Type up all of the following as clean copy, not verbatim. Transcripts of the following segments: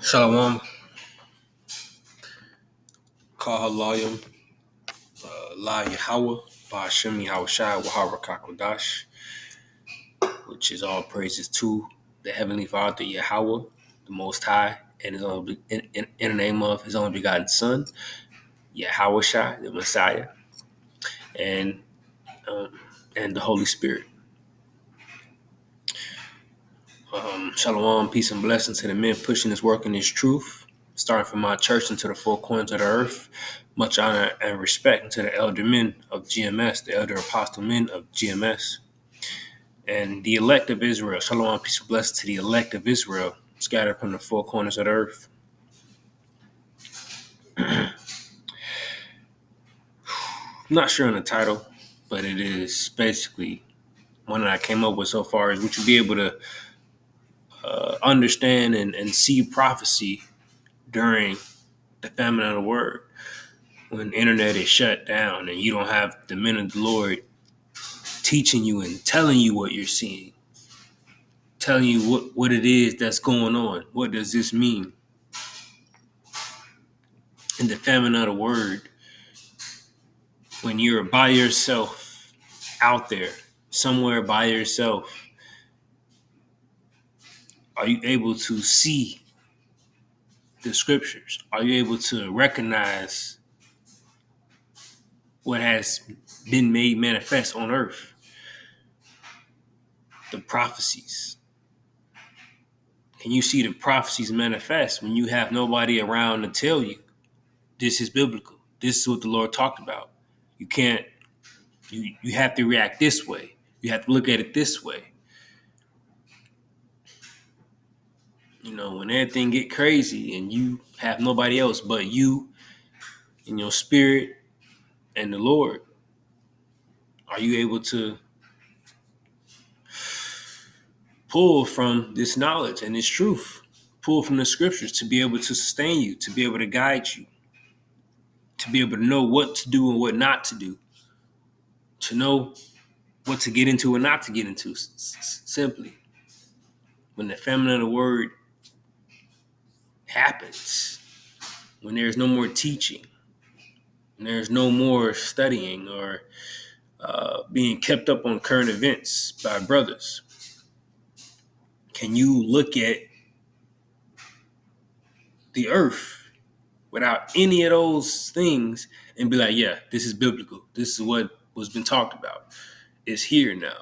Shalom, Kahalayim, La Yahweh, Ba'ashem Yahushai, Wahara Kakodash, which is all praises to the Heavenly Father, Yahweh, the Most High, and his only, in the name of his only begotten Son, Yahushai, the Messiah, and um, and the Holy Spirit. Shalom, peace and blessings to the men pushing this work in this truth, starting from my church into the four corners of the earth. Much honor and respect to the elder men of GMS, the elder apostle men of GMS, and the elect of Israel. Shalom, peace and blessings to the elect of Israel, scattered from the four corners of the earth. I'm not sure on the title, but it is basically one that I came up with so far is would you be able to understand and see prophecy during the famine of the word? When the internet is shut down and you don't have the men of the Lord teaching you and telling you what you're seeing, telling you what it is that's going on. What does this mean? In the famine of the word, when you're by yourself out there, somewhere by yourself, are you able to see the scriptures? Are you able to recognize what has been made manifest on earth? The prophecies. Can you see the prophecies manifest when you have nobody around to tell you this is biblical? This is what the Lord talked about. You can't, you have to react this way. You have to look at it this way. You know, when everything get crazy and you have nobody else but you and your spirit and the Lord, are you able to pull from this knowledge and this truth? Pull from the scriptures to be able to sustain you, to be able to guide you, to be able to know what to do and what not to do, to know what to get into and not to get into, simply. When the famine of the word happens, when there's no more teaching, when there's no more studying or being kept up on current events by brothers, can you look at the earth without any of those things and be like, yeah, this is biblical. This is what was been talked about. It's here now.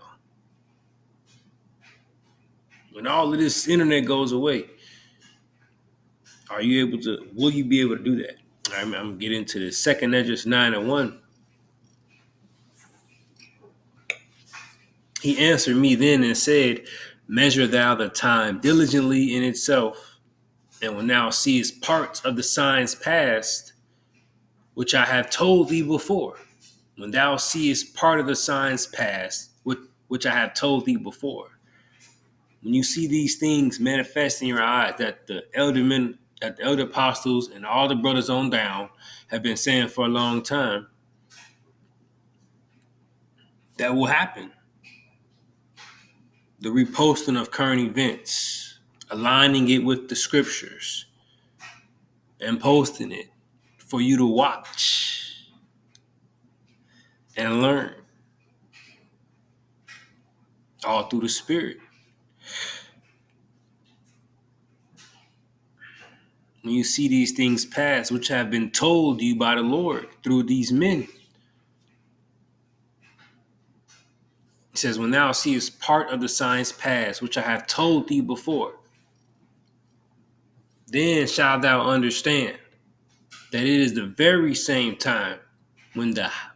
When all of this internet goes away, will you be able to do that? I'm going to get into the 2nd Esdras 9:1. He answered me then and said, measure thou the time diligently in itself, and when thou seest parts of the signs past, which I have told thee before. When thou seest part of the signs past, which I have told thee before. When you see these things manifest in your eyes, that the elder men, that the elder apostles and all the brothers on down have been saying for a long time, that will happen. The reposting of current events, aligning it with the scriptures, and posting it for you to watch and learn, all through the Spirit. When you see these things pass, which have been told you by the Lord through these men, it says, when thou seest part of the signs past, which I have told thee before, then shalt thou understand that it is the very same time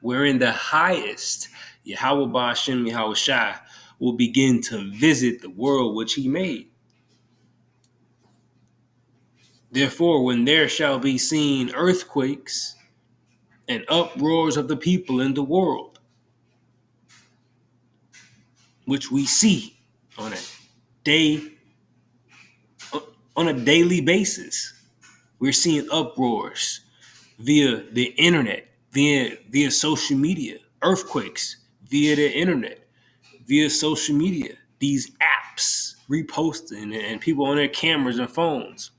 wherein the highest Yahweh Ba'ashem Yahushai will begin to visit the world which he made. Therefore, when there shall be seen earthquakes and uproars of the people in the world, which we see on a day on a daily basis, we're seeing uproars via the internet, via social media, earthquakes via the internet, via social media, these apps reposting and people on their cameras and phones.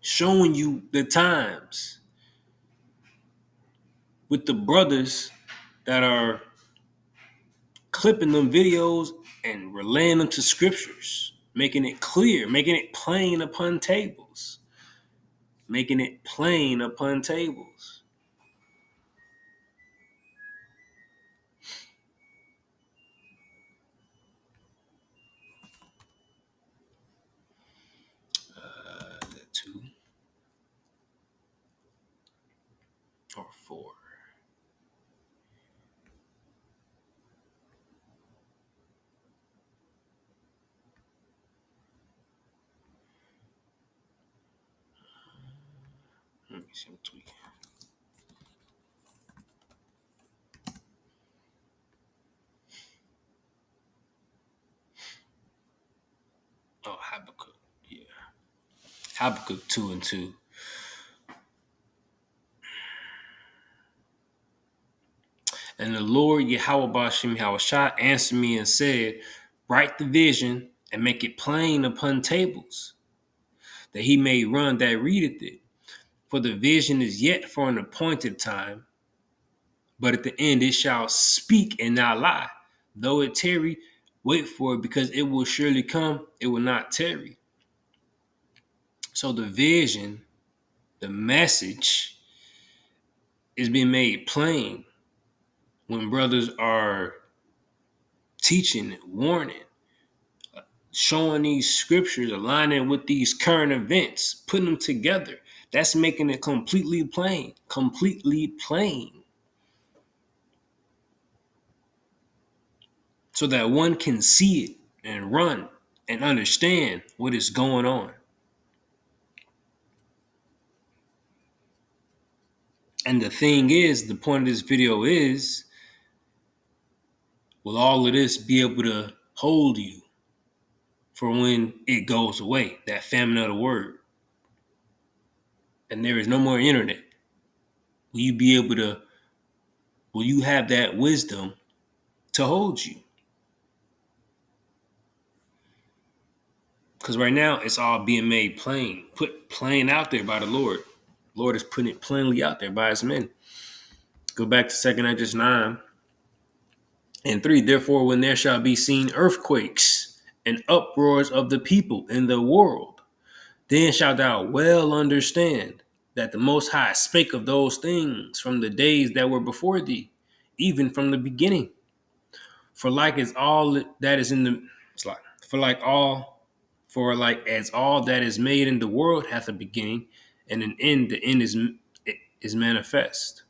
showing you the times with the brothers that are clipping them videos and relaying them to scriptures, making it clear, making it plain upon tables, making it plain upon tables. Two or four. Let me see what we. Oh, Habakkuk. Yeah. Habakkuk 2 and 2. And the Lord Yahweh Bashim Hawashah answered me and said, write the vision and make it plain upon tables, that he may run that readeth it. For the vision is yet for an appointed time, but at the end it shall speak and not lie. Though it tarry, wait for it, because it will surely come, it will not tarry. So the vision, the message, is being made plain when brothers are teaching, warning, showing these scriptures, aligning with these current events, putting them together. That's making it completely plain, so that one can see it and run and understand what is going on. And the thing is, the point of this video is, will all of this be able to hold you for when it goes away, that famine of the word, and there is no more internet? Will you be able to, will you have that wisdom to hold you? Because right now it's all being made plain, put plain out there by the Lord. Lord is putting it plainly out there by his men. Go back to 2 Corinthians 9 and 3. Therefore, when there shall be seen earthquakes and uproars of the people in the world, then shalt thou well understand that the Most High spake of those things from the days that were before thee, even from the beginning. For like as all that is in the, it's like, for like as all that is made in the world hath a beginning and an end, the end is manifest.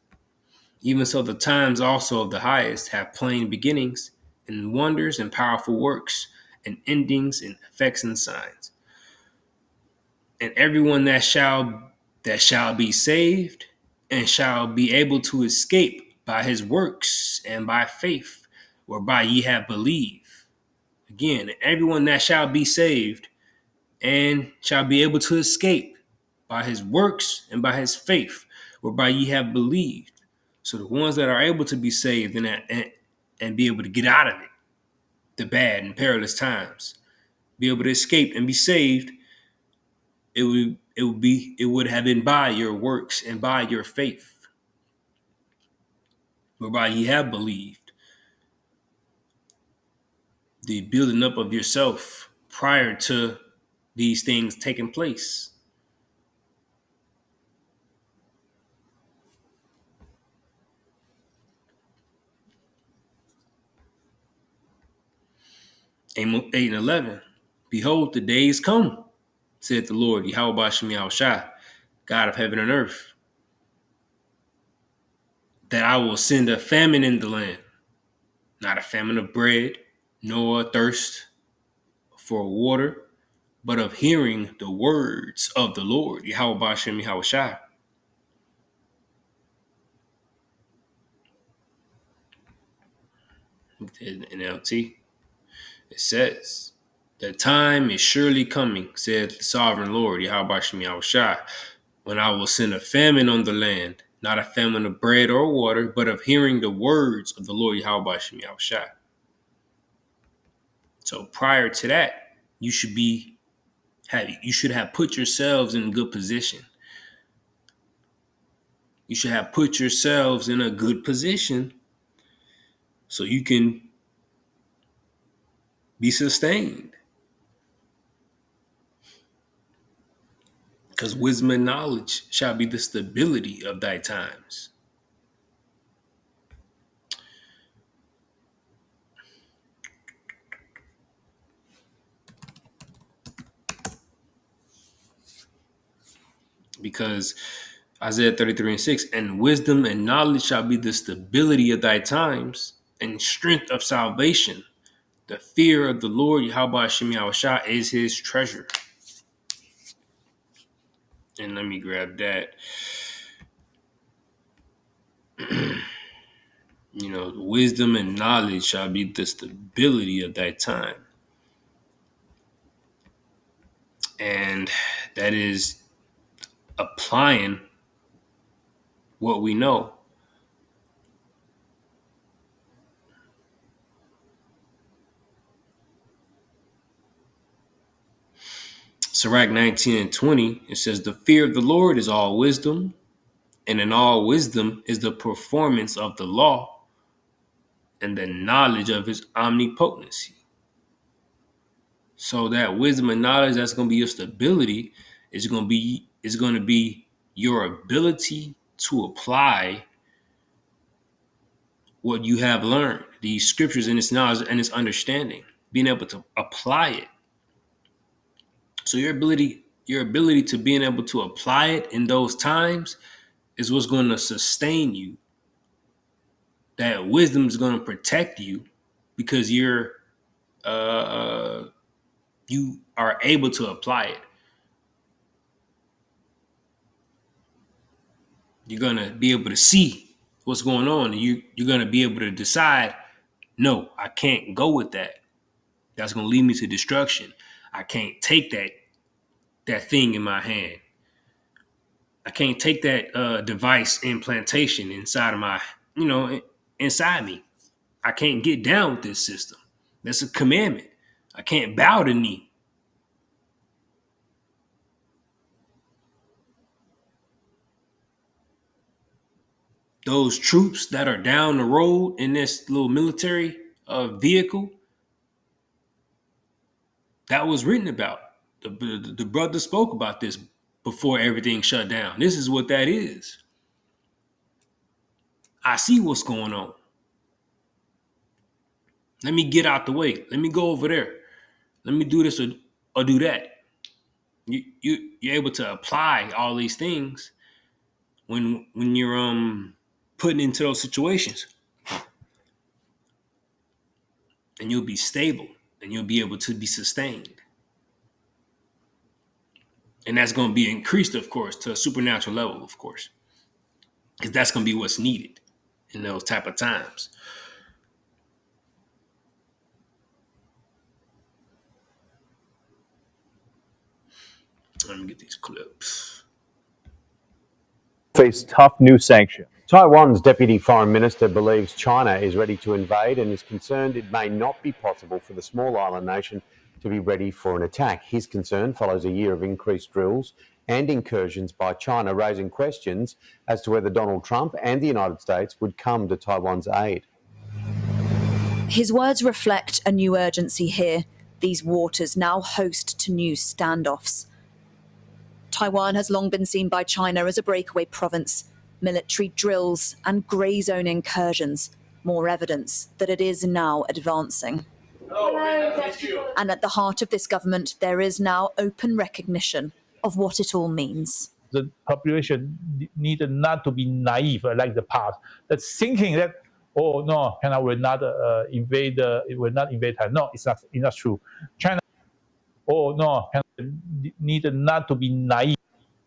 Even so, the times also of the highest have plain beginnings, and wonders and powerful works, and endings and effects and signs. And everyone that shall be saved and shall be able to escape by his works and by faith, whereby ye have believed. Again, everyone that shall be saved and shall be able to escape by his works and by his faith, whereby ye have believed. So the ones that are able to be saved and be able to get out of it, the bad and perilous times, be able to escape and be saved, it would have been by your works and by your faith, whereby ye have believed. The building up of yourself prior to these things taking place. Amos 8 and 11. Behold, the days come, said the Lord, Yahweh Shah, God of heaven and earth, that I will send a famine in the land, not a famine of bread, nor a thirst for water, but of hearing the words of the Lord, Yahweh Shah. In NLT, it says, the time is surely coming, said the sovereign Lord, Yahweh Shah, when I will send a famine on the land, not a famine of bread or water, but of hearing the words of the Lord Yahweh Shah. So prior to that, you should be You should have put yourselves in a good position. You should have put yourselves in a good position so you can be sustained. Because wisdom and knowledge shall be the stability of thy times. Because Isaiah 33:6, and wisdom and knowledge shall be the stability of thy times, and strength of salvation. The fear of the Lord, Yahweh Hashem Yahushua, is his treasure. And let me grab that. Wisdom and knowledge shall be the stability of thy time. And that is applying what we know. Sirach 19:20, it says, the fear of the Lord is all wisdom, and in all wisdom is the performance of the law and the knowledge of his omnipotency. So that wisdom and knowledge, that's going to be your stability, is going to be your ability to apply what you have learned, these scriptures and its knowledge and its understanding, being able to apply it. So your ability to being able to apply it in those times is what's going to sustain you. That wisdom is going to protect you because you are able to apply it. You're going to be able to see what's going on, and you're going to be able to decide, no, I can't go with that. That's going to lead me to destruction. I can't take that thing in my hand. I can't take that device implantation inside of inside me. I can't get down with this system. That's a commandment. I can't bow the knee. Those troops that are down the road in this little military vehicle, that was written about. The brother spoke about this before everything shut down. This is what that is. I see what's going on. Let me get out the way. Let me go over there. Let me do this or do that. You're able to apply all these things when you're putting into those situations, and you'll be stable and you'll be able to be sustained. And that's going to be increased, of course, to a supernatural level, of course, because that's going to be what's needed in those type of times. Let me get these clips. Face tough new sanctions. Taiwan's deputy foreign minister believes China is ready to invade and is concerned it may not be possible for the small island nation to be ready for an attack. His concern follows a year of increased drills and incursions by China, raising questions as to whether Donald Trump and the United States would come to Taiwan's aid. His words reflect a new urgency here. These waters now host to new standoffs. Taiwan has long been seen by China as a breakaway province. Military drills and grey zone incursions, more evidence that it is now advancing. And at the heart of this government, there is now open recognition of what it all means. The population needed not to be naive like the past. That's thinking that, oh no, China will not invade. It will not invade Taiwan. No, it's not. It's not true. China. Oh no, China needed not to be naive.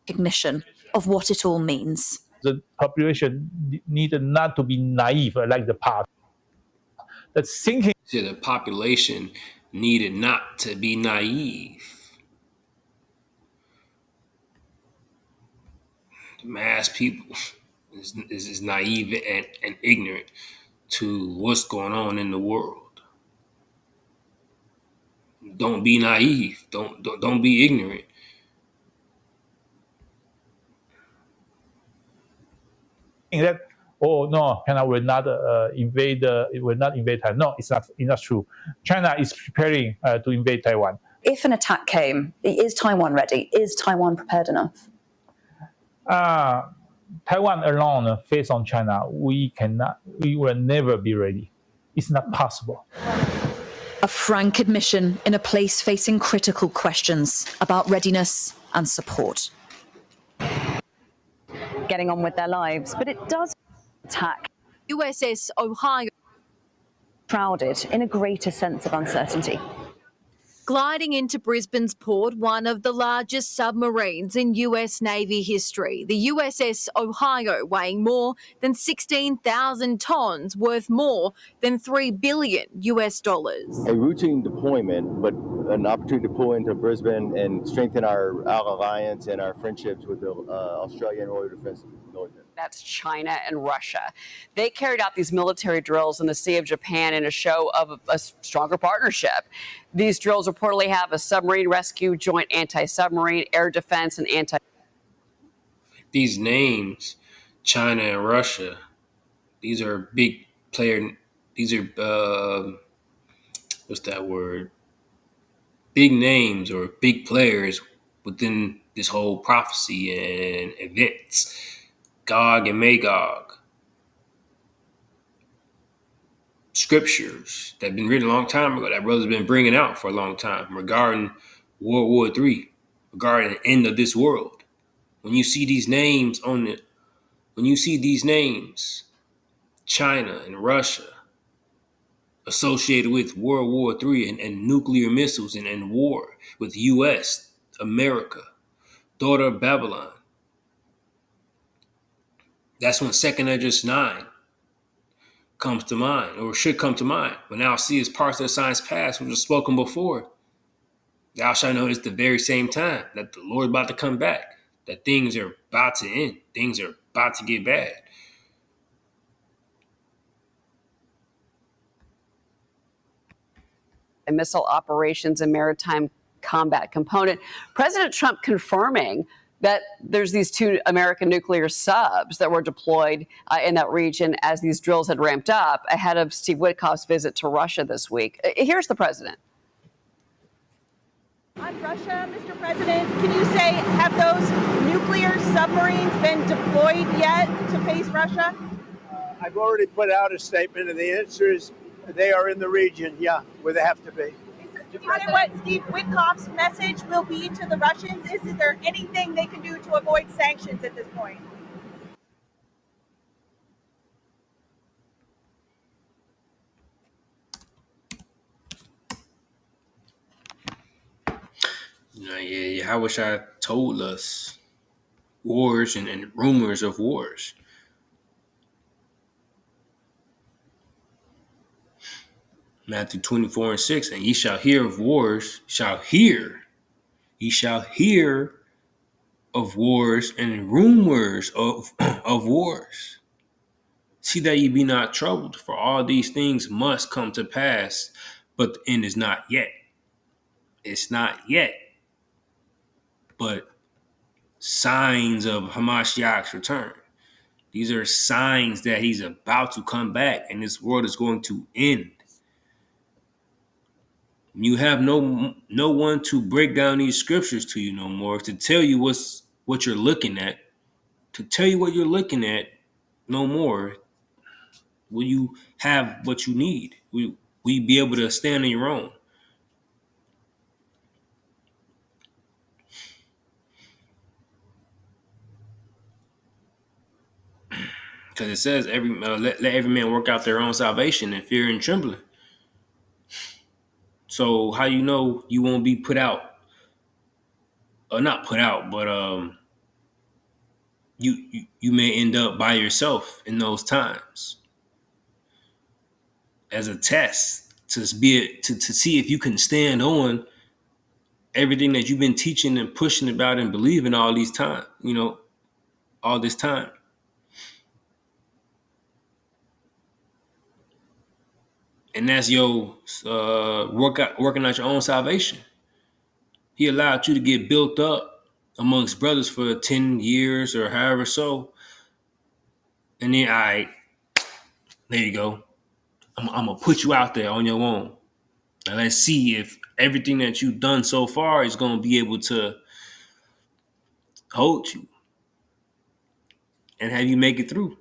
Recognition of what it all means. The population needed not to be naive like the past. That's thinking. So the population needed not to be naive. The mass people is naive and ignorant to what's going on in the world. Don't be naive. Don't be ignorant. That no, China will not invade. It will not invade Taiwan. No, it's not true. China is preparing to invade Taiwan. If an attack came, is Taiwan ready? Is Taiwan prepared enough? Taiwan alone, face on China, we will never be ready. It's not possible. A frank admission in a place facing critical questions about readiness and support. Getting on with their lives, but it does attack. USS Ohio shrouded in a greater sense of uncertainty. Gliding into Brisbane's port, one of the largest submarines in US Navy history, the USS Ohio, weighing more than 16,000 tonnes, worth more than $3 billion US dollars. A routine deployment, but an opportunity to pull into Brisbane and strengthen our alliance and our friendships with the Australian Royal Defence Military. That's China and Russia. They carried out these military drills in the Sea of Japan in a show of a stronger partnership. These drills reportedly have a submarine rescue, joint anti-submarine, air defense, and anti. These names, China and Russia, these are big player. These are what's that word? Big names or big players within this whole prophecy and events. Gog and Magog. Scriptures that have been written a long time ago, that brother's been bringing out for a long time regarding World War III, regarding the end of this world. When you see these names China and Russia, associated with World War III and nuclear missiles and war with U.S., America, daughter of Babylon, that's when 2nd Esdras 9 comes to mind, or should come to mind. When thou seest parts of the signs past, which was spoken before, thou shalt know it's the very same time that the Lord is about to come back, that things are about to end, things are about to get bad. And missile operations and maritime combat component. President Trump confirming that there's these 2 American nuclear subs that were deployed in that region as these drills had ramped up ahead of Steve Witkoff's visit to Russia this week. Here's the president. On Russia, Mr. President, can you say, have those nuclear submarines been deployed yet to face Russia? I've already put out a statement, and the answer is they are in the region, where they have to be. Do you know what Steve Witkoff's message will be to the Russians? Is there anything they can do to avoid sanctions at this point? Yeah, I wish I told us wars and rumors of wars. Matthew 24:6, and ye shall hear of wars, ye shall hear of wars and rumors of wars. See that ye be not troubled, for all these things must come to pass, but the end is not yet. It's not yet. But signs of Hamashiach's return. These are signs that he's about to come back and this world is going to end. You have no one to break down these scriptures to you no more, to tell you what you're looking at, to tell you what you're looking at no more. Will you have what you need? Will you be able to stand on your own? Because it says let every man work out their own salvation in fear and trembling. So how you know you won't be put out? Or not put out, but you may end up by yourself in those times as a test to see if you can stand on everything that you've been teaching and pushing about and believing all this time. And that's your working out your own salvation. He allowed you to get built up amongst brothers for 10 years or however so. And then, all right, there you go. I'm going to put you out there on your own. And let's see if everything that you've done so far is going to be able to hold you and have you make it through.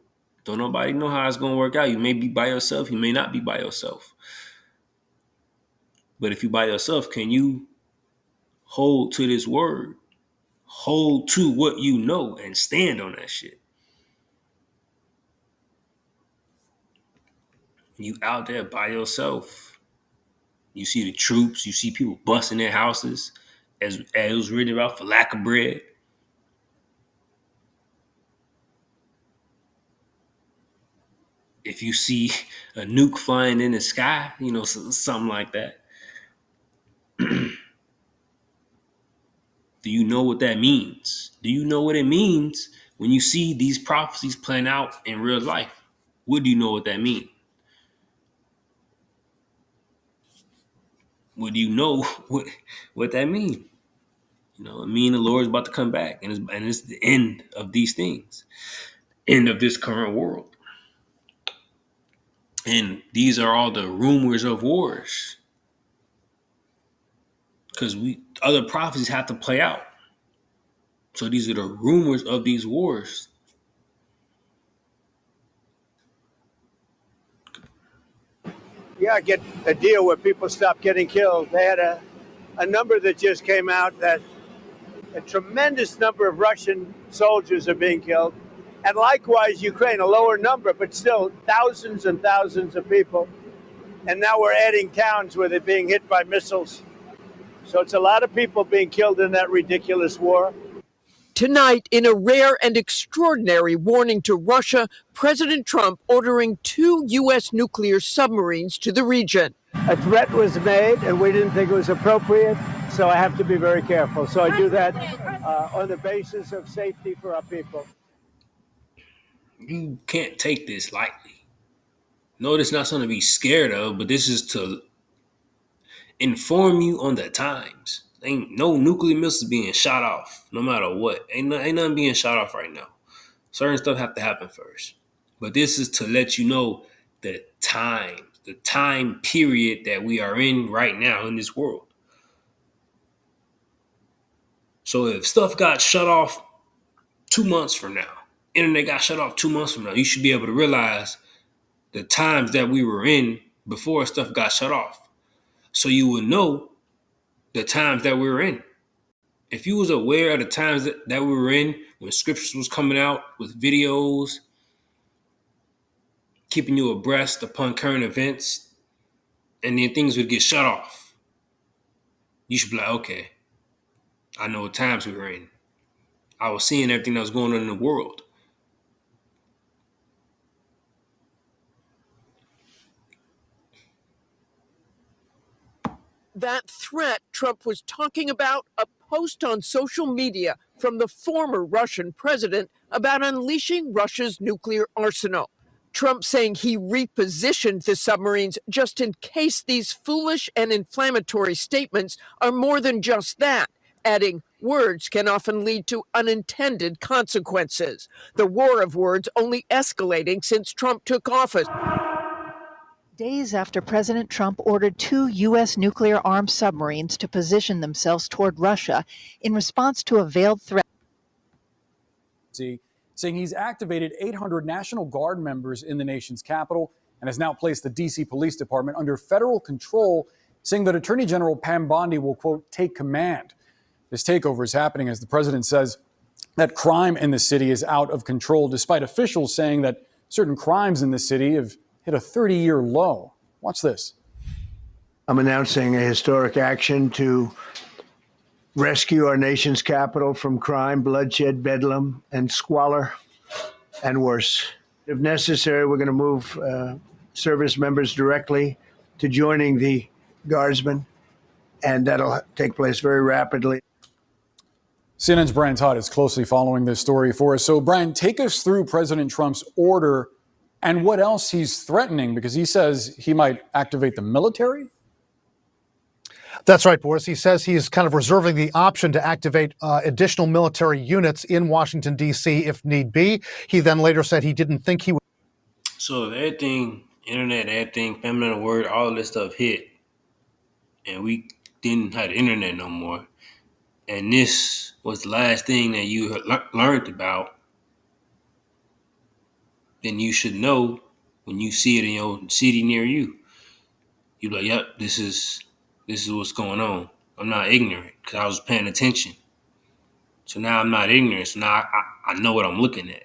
Don't nobody know how it's going to work out. You may be by yourself. You may not be by yourself. But if you by yourself, can you hold to this word? Hold to what you know and stand on that shit. You out there by yourself. You see the troops. You see people busting their houses, as it was written about, for lack of bread. If you see a nuke flying in the sky, something like that. Do you know what that means? Do you know what it means when you see these prophecies playing out in real life? What do you know what that means? What do you know what that means? It means the Lord is about to come back, and it's the end of these things, end of this current world. And these are all the rumors of wars, because other prophecies have to play out. So these are the rumors of these wars. Yeah, get a deal where people stop getting killed. They had a number that just came out that a tremendous number of Russian soldiers are being killed. And likewise, Ukraine, a lower number, but still thousands and thousands of people. And now we're adding towns where they're being hit by missiles. So it's a lot of people being killed in that ridiculous war. Tonight, in a rare and extraordinary warning to Russia, President Trump ordering 2 U.S. nuclear submarines to the region. A threat was made, and we didn't think it was appropriate, so I have to be very careful. So I do that on the basis of safety for our people. You can't take this lightly. No, this is not something to be scared of, but this is to inform you on the times. Ain't no nuclear missiles being shot off, no matter what. Ain't nothing being shot off right now. Certain stuff have to happen first. But this is to let you know the time period that we are in right now in this world. So if stuff got shut off 2 months from now, internet got shut off 2 months from now, you should be able to realize the times that we were in before stuff got shut off. So you would know the times that we were in. If you was aware of the times that we were in when scriptures was coming out with videos, keeping you abreast upon current events, and then things would get shut off, you should be like, okay, I know what times we were in. I was seeing everything that was going on in the world. That threat Trump was talking about, a post on social media from the former Russian president about unleashing Russia's nuclear arsenal. Trump saying he repositioned the submarines just in case these foolish and inflammatory statements are more than just that, adding words can often lead to unintended consequences. The war of words only escalating since Trump took office. Days after President Trump ordered 2 U.S. nuclear-armed submarines to position themselves toward Russia in response to a veiled threat. Saying he's activated 800 National Guard members in the nation's capital and has now placed the D.C. Police Department under federal control, saying that Attorney General Pam Bondi will, quote, take command. This takeover is happening as the president says that crime in the city is out of control, despite officials saying that certain crimes in the city have hit a 30-year low. Watch this. I'm announcing a historic action to rescue our nation's capital from crime, bloodshed, bedlam, and squalor, and worse. If necessary, we're going to move service members directly to joining the Guardsmen, and that'll take place very rapidly. CNN's Brian Todd is closely following this story for us. So, Brian, take us through President Trump's order and what else he's threatening, because he says he might activate the military. That's right, Boris. He says he's kind of reserving the option to activate additional military units in Washington, D.C. if need be. He then later said he didn't think he would. So if everything, internet, everything, feminine word, all this stuff hit, and we didn't have the internet no more, and this was the last thing that you learned about, then you should know when you see it in your city near you. You're like, yep, this is what's going on. I'm not ignorant because I was paying attention. So now I'm not ignorant. So now I know what I'm looking at.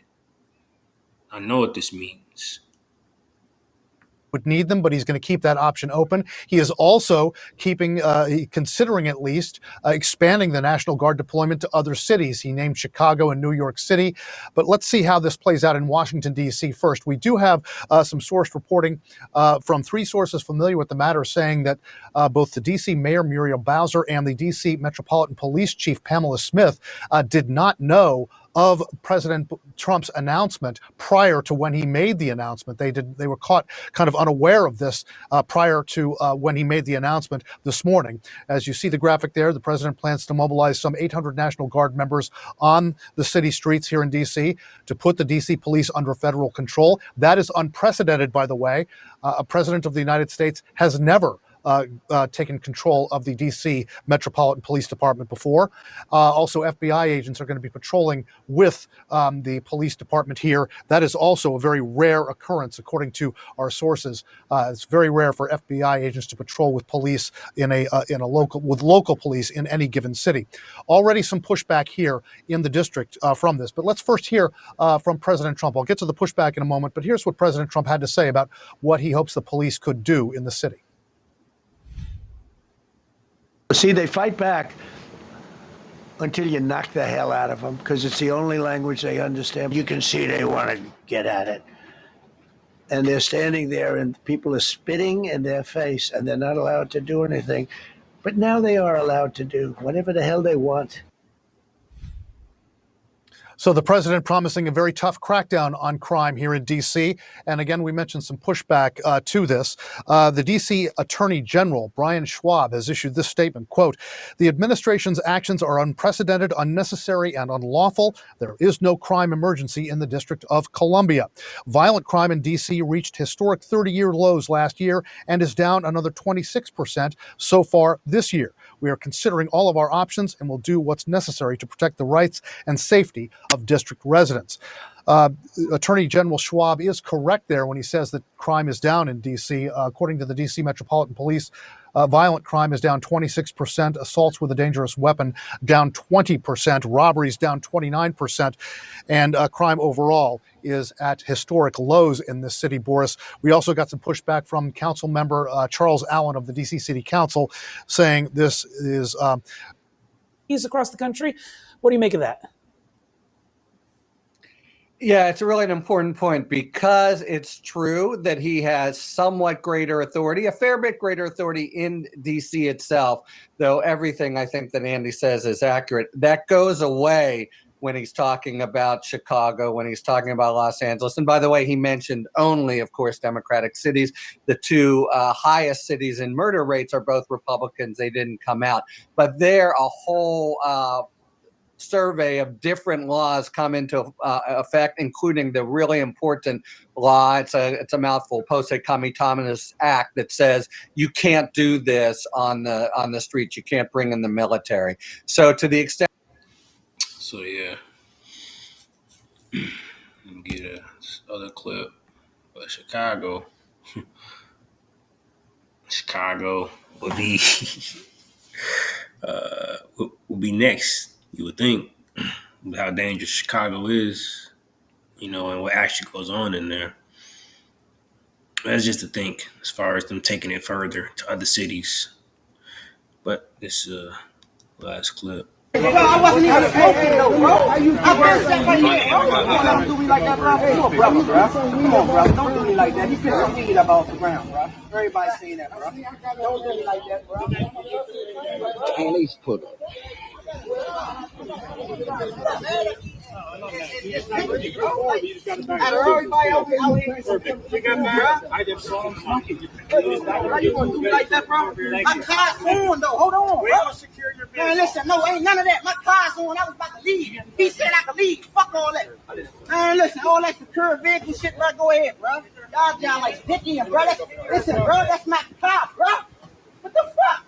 I know what this means. Would need them, but he's going to keep that option open. He is also considering at least expanding the National Guard deployment to other cities. He named Chicago and New York City, but let's see how this plays out in Washington, D.C. first. We do have some sourced reporting from three sources familiar with the matter saying that both the D.C. Mayor Muriel Bowser and the D.C. Metropolitan Police Chief Pamela Smith did not know of President Trump's announcement prior to when he made the announcement. They were caught kind of unaware of this prior to when he made the announcement this morning. As you see the graphic there, the president plans to mobilize some 800 National Guard members on the city streets here in D.C. to put the D.C. police under federal control. That is unprecedented, by the way. A president of the United States has never taken control of the D.C. Metropolitan Police Department before. Also, FBI agents are going to be patrolling with the police department here. That is also a very rare occurrence, according to our sources. It's very rare for FBI agents to patrol with police in a local police in any given city. Already some pushback here in the district from this, but let's first hear from President Trump. I'll get to the pushback in a moment, but here's what President Trump had to say about what he hopes the police could do in the city. See, they fight back until you knock the hell out of them because it's the only language they understand. You can see they want to get at it. And they're standing there and people are spitting in their face and they're not allowed to do anything. But now they are allowed to do whatever the hell they want. So the president promising a very tough crackdown on crime here in D.C. And again, we mentioned some pushback to this. The D.C. Attorney General, Brian Schwab, has issued this statement, quote, "The administration's actions are unprecedented, unnecessary, and unlawful. There is no crime emergency in the District of Columbia. Violent crime in D.C. reached historic 30-year lows last year and is down another 26% so far this year. We are considering all of our options and will do what's necessary to protect the rights and safety of district residents." Attorney General Schwab is correct there when he says that crime is down in D.C. According to the D.C. Metropolitan Police, violent crime is down 26%, assaults with a dangerous weapon down 20%, robberies down 29%, and crime overall is at historic lows in this city, Boris. We also got some pushback from council member Charles Allen of the D.C. City Council saying this is... He's across the country. What do you make of that? Yeah, it's really an important point because it's true that he has somewhat greater authority, a fair bit greater authority in D.C. itself, though everything I think that Andy says is accurate. That goes away when he's talking about Chicago, when he's talking about Los Angeles. And by the way, he mentioned only, of course, Democratic cities. The two highest cities in murder rates are both Republicans. They didn't come out. But there, a whole survey of different laws come into effect, including the really important law. It's a mouthful, Posse Comitatus Act, that says you can't do this on the streets. You can't bring in the military. So to the extent. So yeah, get a other clip. But Chicago would be would be next. You would think, with how dangerous Chicago is, and what actually goes on in there. That's just to think, as far as them taking it further to other cities. But this last clip. I wasn't even smoking though, bro. I been sat right here, bro. Don't do me like that, bro. You a brother, bro. Come on, bro. Don't do me like that. You put some weed up off the ground, bro. Everybody seen that, bro. Don't do me like that, bro. At least put up. Out of everybody out here, we got married. I just saw him smoking. How you gonna do me like that, bro? My car's on though. Hold on, bro. Man, listen, no, ain't none of that. My car's on. I was about to leave. He said I could leave. Fuck all that. Man, listen, all that secure vehicle shit, bro. Go ahead, bro. Y'all down like Dickie and bro. Listen, bro, that's my car, bro. What the fuck?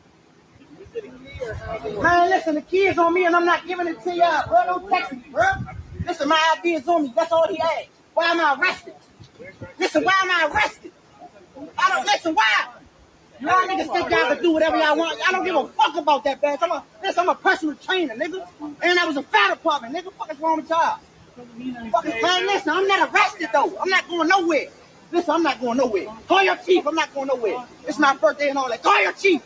Man, listen, the kid's on me and I'm not giving it to y'all, bro. Don't text me, bro. Listen, my ID is on me. That's all he asked. Why am I arrested? Listen, why am I arrested? I don't listen, why? Y'all niggas think y'all can do whatever y'all want. I don't give a fuck about that badge. I'm a personal trainer, nigga. And I was a fire department, nigga. What is wrong with y'all? Fucking man, listen, I'm not arrested though. I'm not going nowhere. Listen, I'm not going nowhere. Call your chief, I'm not going nowhere. It's my birthday and all that. Call your chief.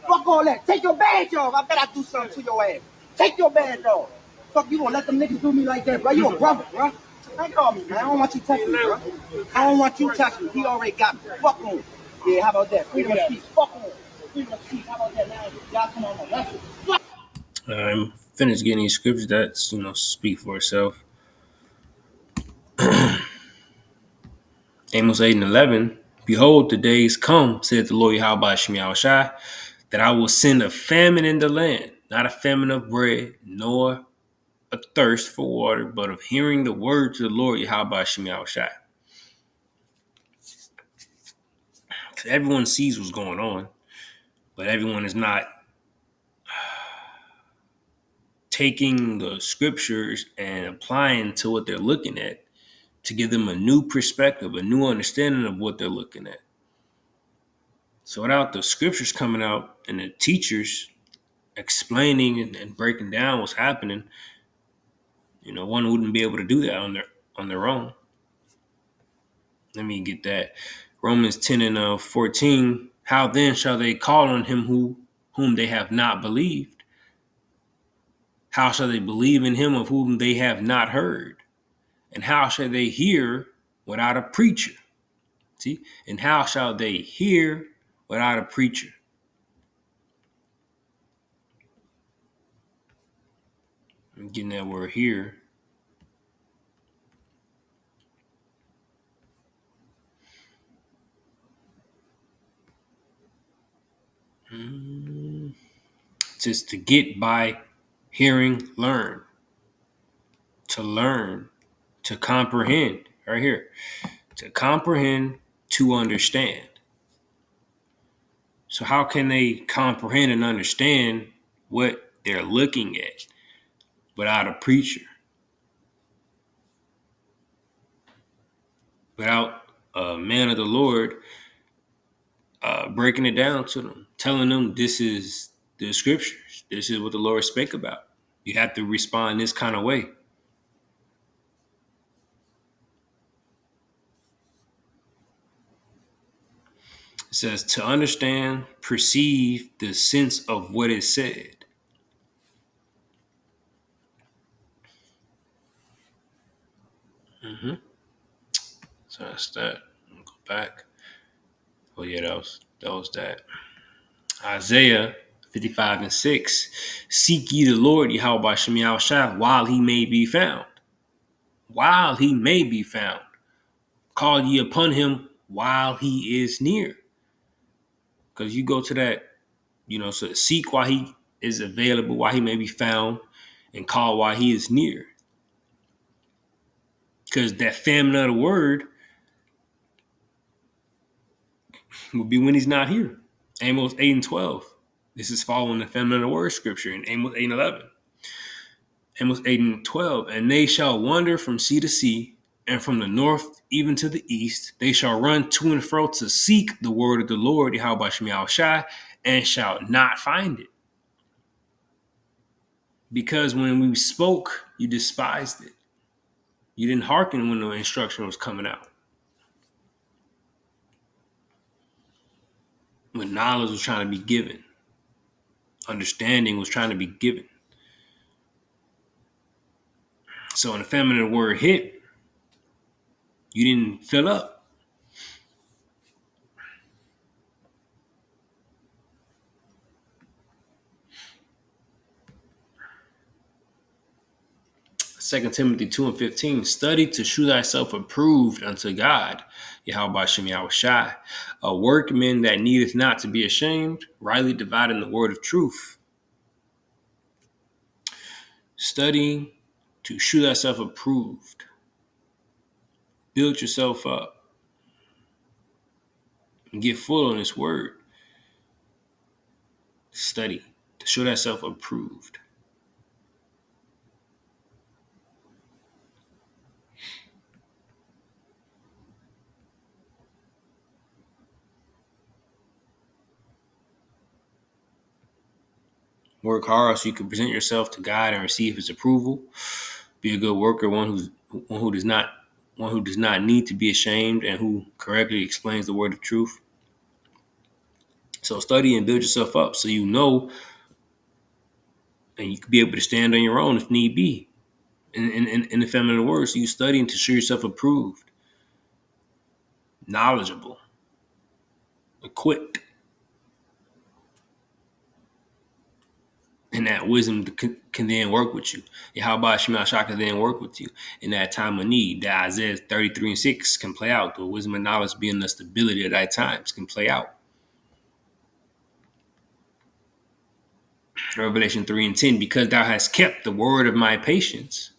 Fuck all that. Take your badge off. I bet I do something to your ass. Take your badge off. Fuck, you gonna let them niggas do me like that, bro? You a brother, bro. Don't call me, man. I don't want you touching me, bro. I don't want you touching me. He already got me. Fuck on. Yeah, how about that? Freedom of speech. Fuck on. Freedom of speech. How about that now? Y'all come on, that's it. I'm finished getting these scriptures that's, speak for itself. Amos 8 and 11. Behold, the days come, said the Lord Yahweh Shemi Shai, that I will send a famine in the land, not a famine of bread, nor a thirst for water, but of hearing the words of the Lord Yahweh Shemi Shai. Everyone sees what's going on, but everyone is not taking the scriptures and applying to what they're looking at to give them a new perspective, a new understanding of what they're looking at. So without the scriptures coming out and the teachers explaining and breaking down what's happening, one wouldn't be able to do that on their own. Let me get that. Romans 10 and 14. How then shall they call on him whom they have not believed? How shall they believe in him of whom they have not heard? And how shall they hear without a preacher? See? And how shall they hear without a preacher? I'm getting that word here. Just to get by hearing, learn. To learn, to comprehend. Right here. To comprehend, to understand. So how can they comprehend and understand what they're looking at without a preacher? Without a man of the Lord breaking it down to them, telling them this is the scriptures. This is what the Lord spake about. You have to respond this kind of way. It says to understand, perceive the sense of what is said. So that's that. I'll go back. Oh yeah, that was that. Isaiah 55 and 6. Seek ye the Lord Yahweh Shemi Shai while he may be found. While he may be found. Call ye upon him while he is near. Because you go to that, so seek while he is available, while he may be found, and call while he is near. Because that famine of the word will be when he's not here. Amos 8 and 12. This is following the famine of the word scripture in Amos 8 and 11. Amos 8 and 12. And they shall wander from sea to sea, and from the north even to the east. They shall run to and fro to seek the word of the Lord, Yahweh Shemi Shai, and shall not find it. Because when we spoke, you despised it. You didn't hearken when the instruction was coming out. When knowledge was trying to be given. Understanding was trying to be given. So when the feminine word hit, you didn't fill up. 2 Timothy 2:15, study to shew thyself approved unto God, Yahweh Shem Yahushai, a workman that needeth not to be ashamed, rightly dividing the word of truth. Study to shew thyself approved. Build yourself up and get full on this word. Study to show thyself approved. Work hard so you can present yourself to God and receive His approval. Be a good worker, one who does not need to be ashamed and who correctly explains the word of truth. So study and build yourself up so you know, and you can be able to stand on your own if need be. In the feminine words, so you studying to show yourself approved, knowledgeable, equipped, and that wisdom can then work with you. How about Shema Shah can then work with you in that time of need? That Isaiah 33:6 can play out. The wisdom and knowledge being the stability of that times can play out. Revelation 3:10, because thou hast kept the word of my patience.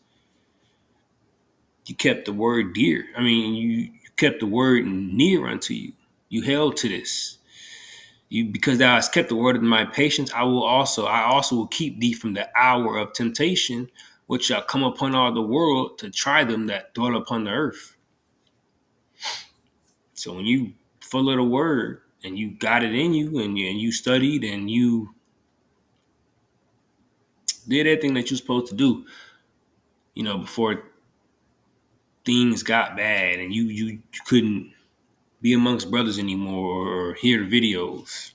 You kept the word dear. I mean, you kept the word near unto you. You held to this. Because thou hast kept the word of my patience, I also will keep thee from the hour of temptation, which shall come upon all the world to try them that dwell upon the earth. So when you full of the word and you got it in you and you studied and you did everything that you're supposed to do, before things got bad and you couldn't be amongst brothers anymore or hear the videos,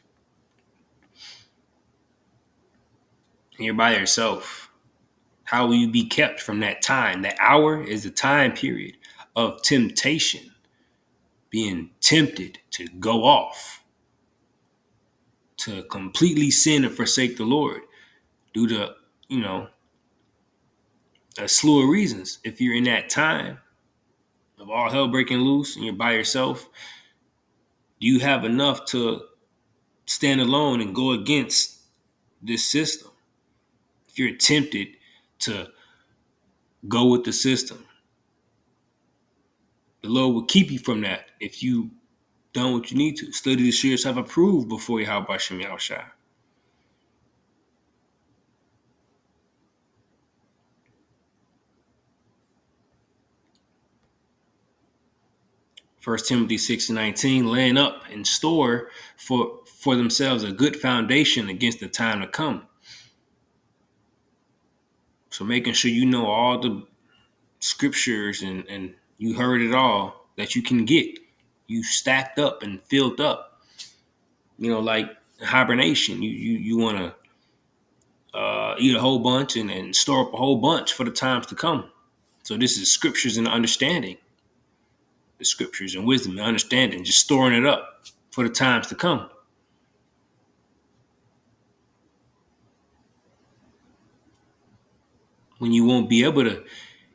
and you're by yourself, how will you be kept from that time? That hour is the time period of temptation, being tempted to go off, to completely sin and forsake the Lord due to, a slew of reasons. If you're in that time of all hell breaking loose and you're by yourself, do you have enough to stand alone and go against this system? If you're tempted to go with the system, the Lord will keep you from that if you done what you need to. Study to show yourself approved before Yahweh Shem Yahushai. 1 Timothy 6:19, laying up and store for themselves a good foundation against the time to come. So making sure you know all the scriptures and you heard it all that you can get. You stacked up and filled up. Like hibernation. You want to eat a whole bunch and store up a whole bunch for the times to come. So this is scriptures and understanding. The scriptures and wisdom and understanding, just storing it up for the times to come. When you won't be able to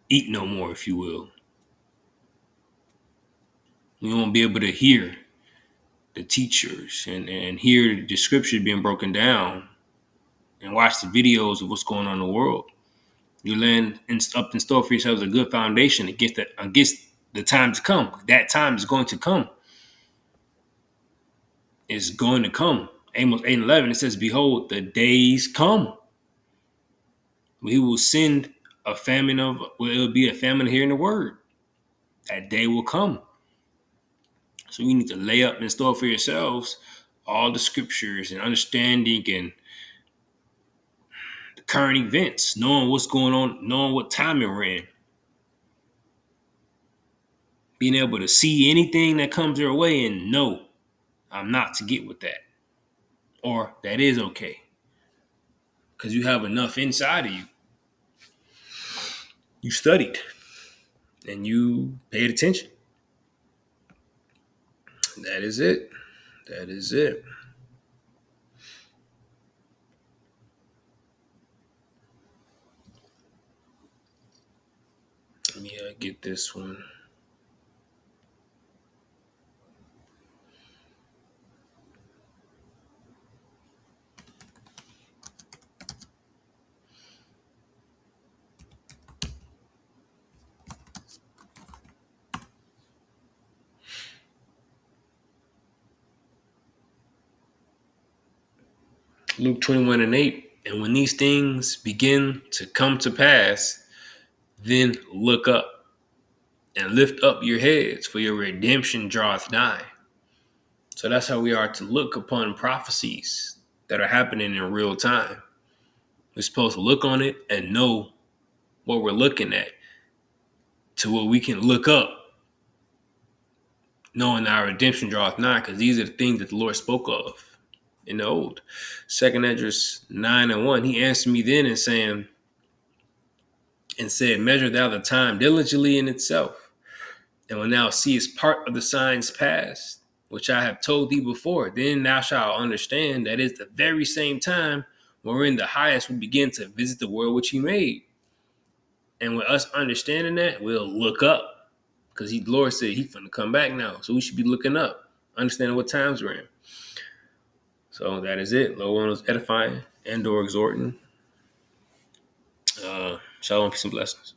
eat no more, if you will. You won't be able to hear the teachers and hear the scriptures being broken down and watch the videos of what's going on in the world. You land up in store for yourselves a good foundation against the time to come. That time is going to come. It's going to come. Amos 8:11, it says, behold, the days come. He will send a famine it'll be a famine here in the word. That day will come. So you need to lay up and store for yourselves all the scriptures and understanding and the current events, knowing what's going on, knowing what time we're in. Being able to see anything that comes your way and know I'm not to get with that. Or that is okay. Because you have enough inside of you. You studied and you paid attention. That is it. That is it. Let me get this one. Luke 21:8. And when these things begin to come to pass, then look up and lift up your heads, for your redemption draweth nigh. So that's how we are to look upon prophecies that are happening in real time. We're supposed to look on it and know what we're looking at, to where we can look up, knowing our redemption draweth nigh, because these are the things that the Lord spoke of in the old. 2 Esdras 9:1. He answered me then and said, measure thou the time diligently in itself, and when thou seest part of the signs past, which I have told thee before, then thou shalt understand that it's the very same time wherein the highest will begin to visit the world which he made. And with us understanding that, we'll look up, because the Lord said he's going to come back now. So we should be looking up, understanding what times we're in. So that is it. Lord willing, is edifying and or exhorting. Shalom, peace and blessings.